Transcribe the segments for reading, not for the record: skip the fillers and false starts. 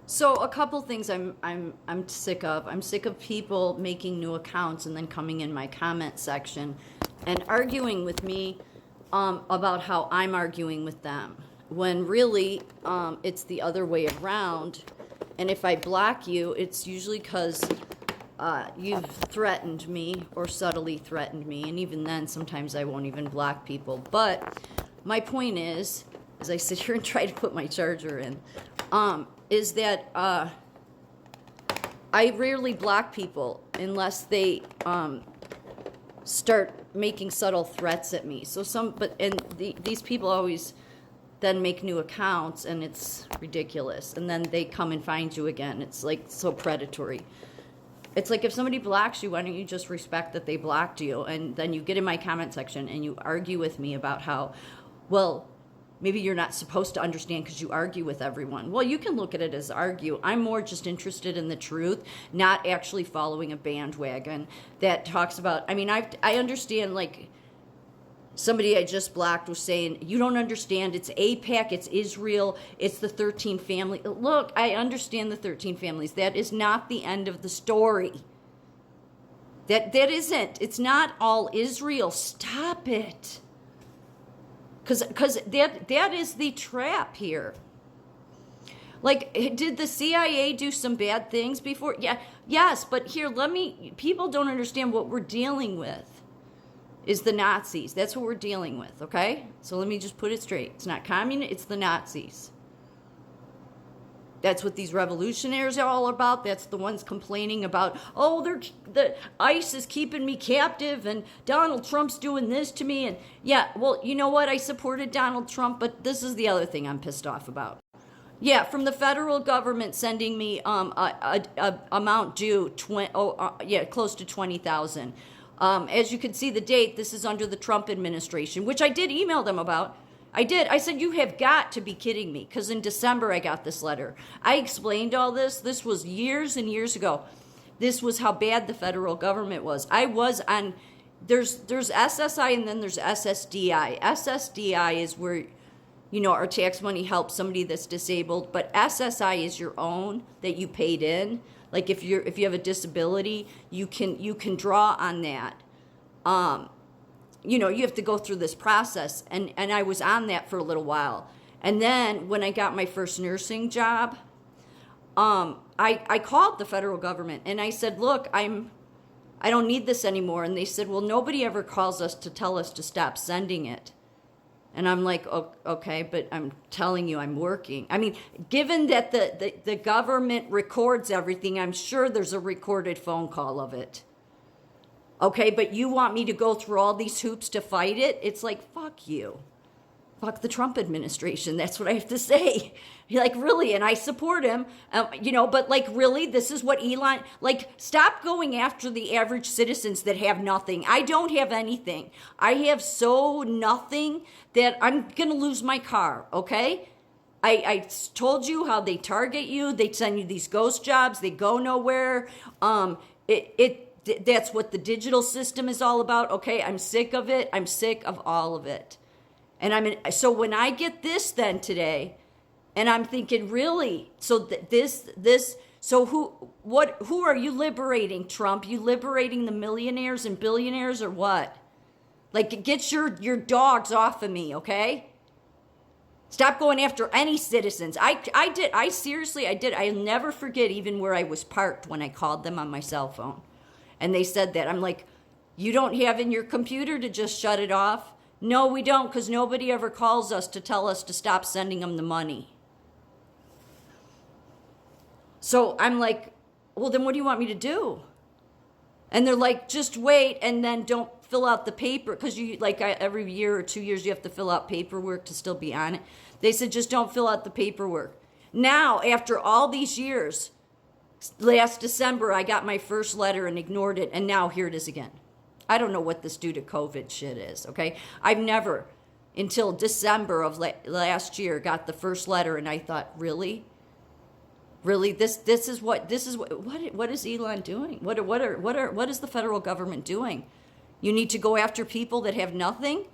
So a couple things I'm sick of. I'm sick of people making new accounts and then coming in my comment section and arguing with me about how I'm arguing with them, when really it's the other way around. And if I block you, it's usually because you've threatened me or subtly threatened me, and even then, sometimes I won't even block people. But my point is, as I sit here and try to put my charger in, is that I rarely block people unless they start making subtle threats at me. So these people always then make new accounts, and it's ridiculous. And then they come and find you again. It's like so predatory. It's like if somebody blocks you, why don't you just respect that they blocked you? And then you get in my comment section and you argue with me about how, well, maybe you're not supposed to understand because you argue with everyone. Well, you can look at it as argue. I'm more just interested in the truth, not actually following a bandwagon that talks about, I understand, like, somebody I just blocked was saying, you don't understand, it's AIPAC, it's Israel, it's the 13 family. Look, I understand the 13 families. That is not the end of the story. That isn't. It's not all Israel. Stop it. Because that is the trap here. Like, did the CIA do some bad things before? Yeah, yes, but here, people don't understand what we're dealing with is the Nazis. That's what we're dealing with, okay? So let me just put it straight. It's not communist, it's the Nazis. That's what these revolutionaries are all about. That's the ones complaining about, oh, the ICE is keeping me captive and Donald Trump's doing this to me. And yeah, well, you know what? I supported Donald Trump, but this is the other thing I'm pissed off about. Yeah, from the federal government sending me a amount due, close to 20,000. As you can see the date, this is under the Trump administration, which I did email them about. I said, you have got to be kidding me, because in December I got this letter. I explained all this. This was years and years ago. This was how bad the federal government was. I was on, there's SSI and then there's SSDI. SSDI is where, our tax money helps somebody that's disabled, but SSI is your own that you paid in. Like if you have a disability, you can draw on that. You have to go through this process, and I was on that for a little while. And then when I got my first nursing job, I called the federal government and I said, look, I don't need this anymore. And they said, well, nobody ever calls us to tell us to stop sending it. And I'm like, okay, but I'm telling you, I'm working. I mean, given that the government records everything, I'm sure there's a recorded phone call of it. Okay, but you want me to go through all these hoops to fight it? It's like, fuck you. Fuck the Trump administration. That's what I have to say. You're like, really? And I support him, but like, really? This is what Elon, like, stop going after the average citizens that have nothing. I don't have anything. I have so nothing that I'm going to lose my car, okay? I told you how they target you. They send you these ghost jobs. They go nowhere. That's what the digital system is all about. Okay, I'm sick of it. I'm sick of all of it. And so when I get this then today, and I'm thinking, really? So so who are you liberating, Trump? You liberating the millionaires and billionaires or what? Like, get your dogs off of me, okay? Stop going after any citizens. I seriously did. I'll never forget even where I was parked when I called them on my cell phone. And they said that. I'm like, you don't have in your computer to just shut it off? No, we don't, because nobody ever calls us to tell us to stop sending them the money. So I'm like, well, then what do you want me to do? And they're like, just wait and then don't fill out the paper, because every year or 2 years you have to fill out paperwork to still be on it. They said, just don't fill out the paperwork. Now, after all these years, last December, I got my first letter and ignored it, and now here it is again. I don't know what this due to COVID shit is, okay? I've never, until December of last year, got the first letter, and I thought, really? Really? This is what is Elon doing? What is the federal government doing? You need to go after people that have nothing?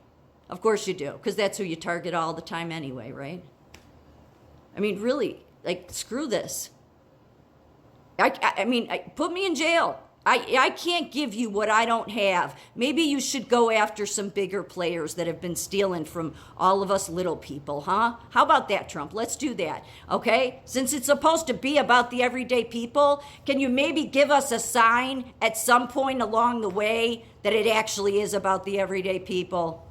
Of course you do, because that's who you target all the time anyway, right? I mean, really, like, screw this. I mean, put me in jail. I can't give you what I don't have. Maybe you should go after some bigger players that have been stealing from all of us little people, huh? How about that, Trump? Let's do that, okay? Since it's supposed to be about the everyday people, can you maybe give us a sign at some point along the way that it actually is about the everyday people?